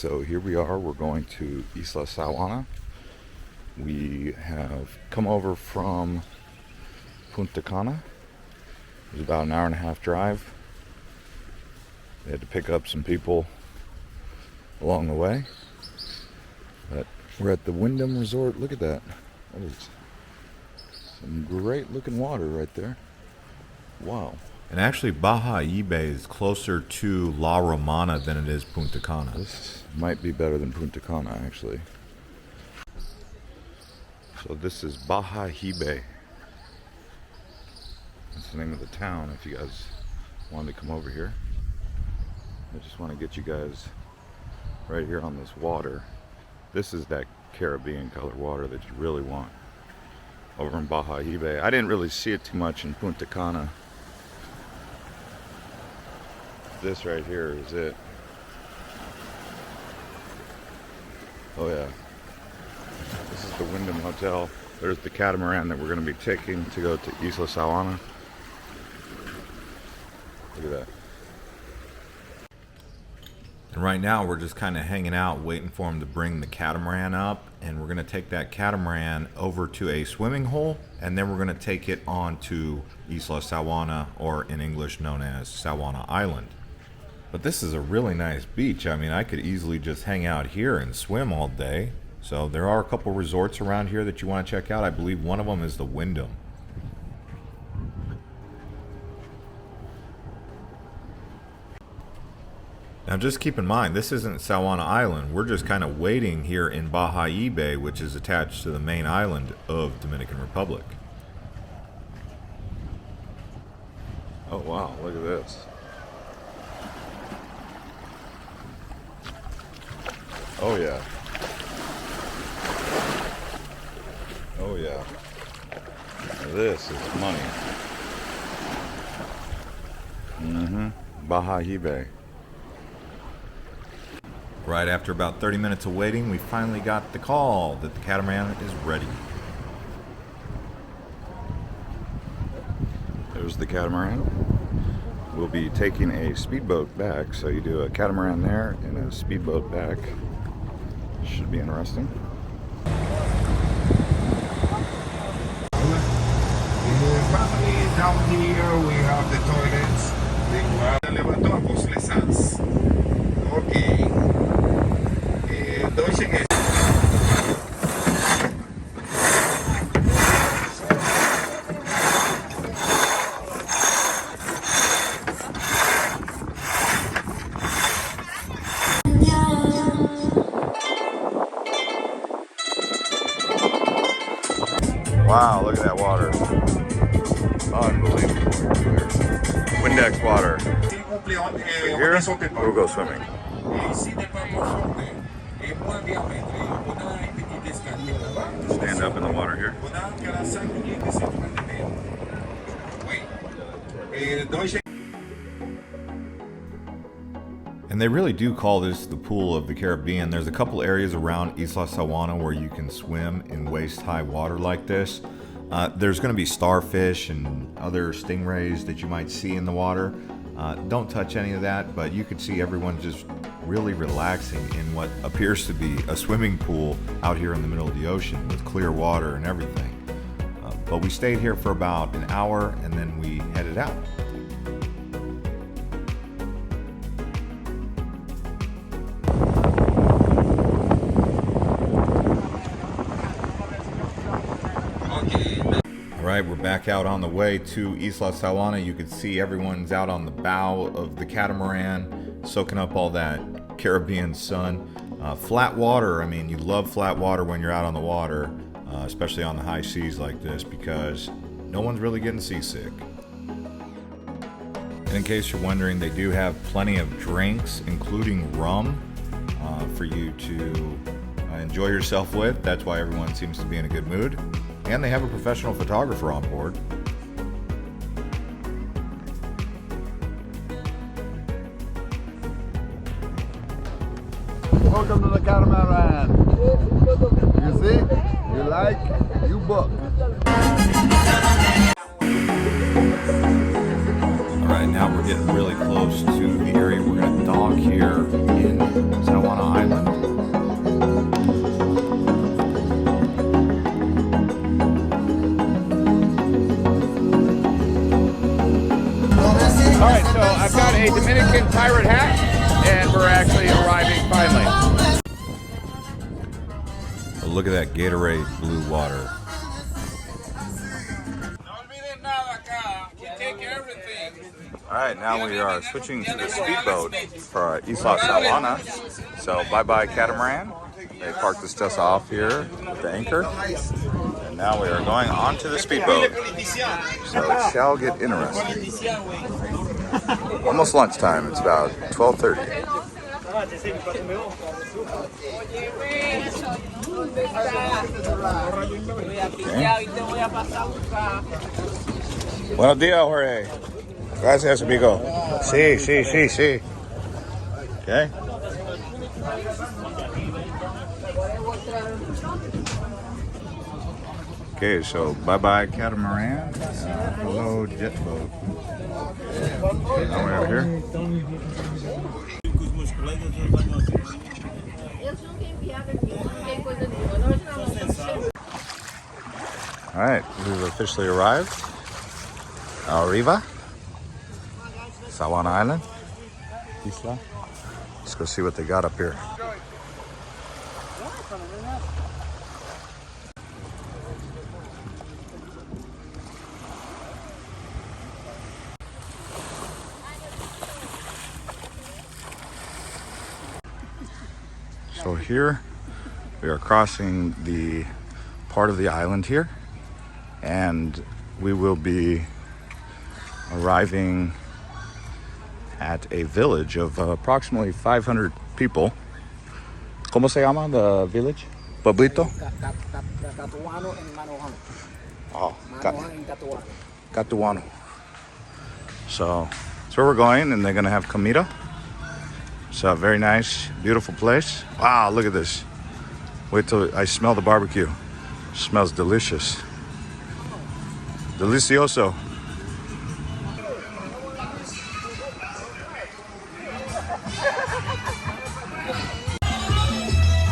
So here we are, we're going to Isla Saona. We have come over from Punta Cana. It was about an hour and a half drive. We had to pick up some people along the way. But we're at the Wyndham Resort. Look at that. That is some great looking water right there. Wow. And actually, Bayahibe is closer to La Romana than it is Punta Cana. This might be better than Punta Cana, actually. So this is Bayahibe. That's the name of the town if you guys wanted to come over here. I just want to get you guys right here on this water. This is that Caribbean color water that you really want over in Bayahibe. I didn't really see it too much in Punta Cana. This right here is it. Oh yeah. This is the Wyndham Hotel. There's the catamaran that we're going to be taking to go to Isla Saona. Look at that. And right now we're just kind of hanging out waiting for him to bring the catamaran up, and we're going to take that catamaran over to a swimming hole, and then we're going to take it on to Isla Saona, or in English known as Saona Island. But this is a really nice beach. I mean, I could easily just hang out here and swim all day. So there are a couple resorts around here that you want to check out. I believe one of them is the Wyndham. Now just keep in mind, this isn't Saona Island. We're just kind of waiting here in Bayahibe, which is attached to the main island of Dominican Republic. Oh wow, look at this. Oh yeah. Oh yeah. This is money. Bayahibe. Right after about 30 minutes of waiting, we finally got the call that the catamaran is ready. There's the catamaran. We'll be taking a speedboat back, so you do a catamaran there and a speedboat back. Should be interesting. Finally, down here we have the toilets. Levantó a Sans. Okay. Deutsche Gäste. Wow, look at that water. Unbelievable. Windex water. Here, we'll go swimming. Stand up in the water here. And they really do call this the pool of the Caribbean. There's a couple areas around Isla Saona where you can swim in waist-high water like this. There's going to be starfish and other stingrays that you might see in the water. Don't touch any of that, but you can see everyone just really relaxing in what appears to be a swimming pool out here in the middle of the ocean with clear water and everything. But we stayed here for about an hour and then we headed out. Alright, we're back out on the way to Isla Saona. You can see everyone's out on the bow of the catamaran, soaking up all that Caribbean sun. Flat water, I mean, you love flat water when you're out on the water, especially on the high seas like this, because no one's really getting seasick. And in case you're wondering, they do have plenty of drinks, including rum, for you to enjoy yourself with. That's why everyone seems to be in a good mood. And they have a professional photographer on board. Welcome to the catamaran. You see? You like? You book. Alright, now we're getting really close to the area we're going to dock here in Saona Island. Dominican pirate hat, and we're actually arriving finally. Oh, look at that Gatorade blue water. All right, now we are switching to the speedboat for Isla Saona. So bye-bye Catamaran. They parked us just off here at the anchor. And now we are going on to the speedboat. So it shall get interesting. Almost lunchtime. It's about 12:30. Okay. Buenos días, Jorge. Gracias, amigo. Sí, sí, sí, sí. Okay. Okay, so bye-bye Catamaran. Hello jet boat. Now we're out here. All right, we've officially arrived. Arriva, Saona Island, Isla. Let's go see what they got up here. So here we are crossing the part of the island here, and we will be arriving at a village of approximately 500 people. ¿Cómo se llama the village? Pueblito? Catuano and Manohan. Oh, Manohan and Catuano. Catuano. So that's where we're going, and they're gonna have comida. It's a very nice, beautiful place. Wow, look at this. Wait till I smell the barbecue. It smells delicious. Delicioso.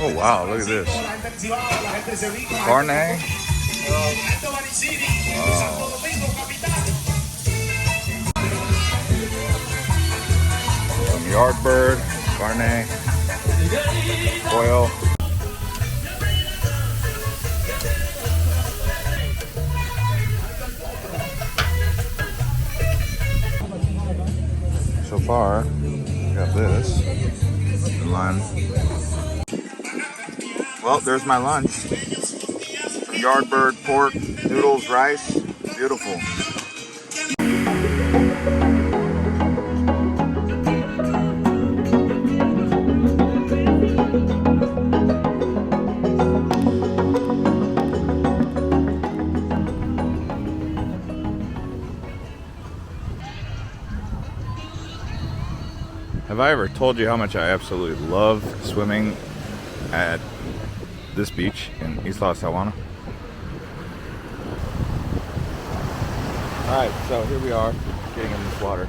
Oh wow, look at this. Carne. Some yardbird, carne, oil. So far, we got this. The lime. Well, there's my lunch. Some yardbird, pork, noodles, rice. Beautiful. Have I ever told you how much I absolutely love swimming at this beach in Isla Saona? Alright, so here we are, getting in this water.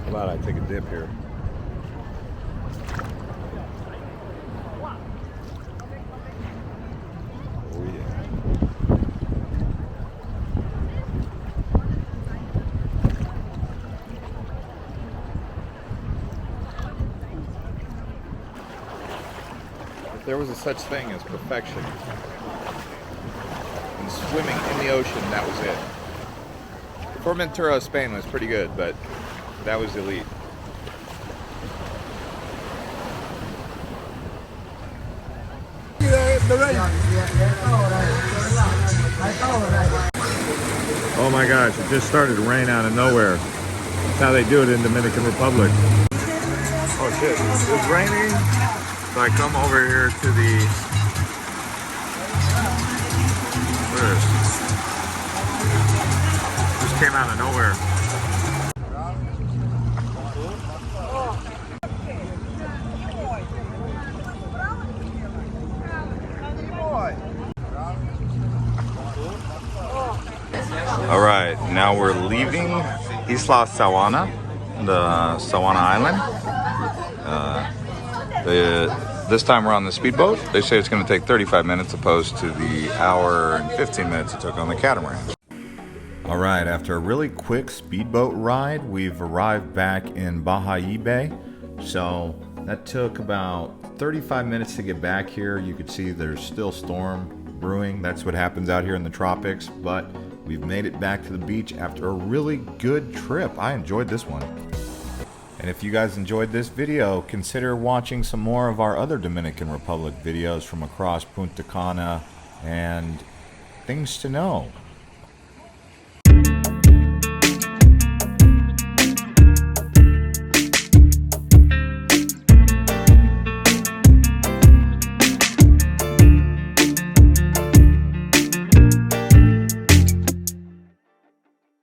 How about I take a dip here? Oh yeah. If there was a such thing as perfection in swimming in the ocean, that was it. Formentera, Spain was pretty good, but that was elite. Oh my gosh, it just started to rain out of nowhere. That's how they do it in Dominican Republic. Oh shit, it's raining. So I come over here to the, what is this? Just came out of nowhere. All right, now we're leaving Isla Saona, the Saona Island. This time we're on the speedboat. They say it's going to take 35 minutes opposed to the hour and 15 minutes it took on the Catamaran. All right, after a really quick speedboat ride, we've arrived back in Bayahibe. So that took about 35 minutes to get back here. You could see there's still storm brewing. That's what happens out here in the tropics, but we've made it back to the beach after a really good trip. I enjoyed this one. And if you guys enjoyed this video, consider watching some more of our other Dominican Republic videos from across Punta Cana and things to know.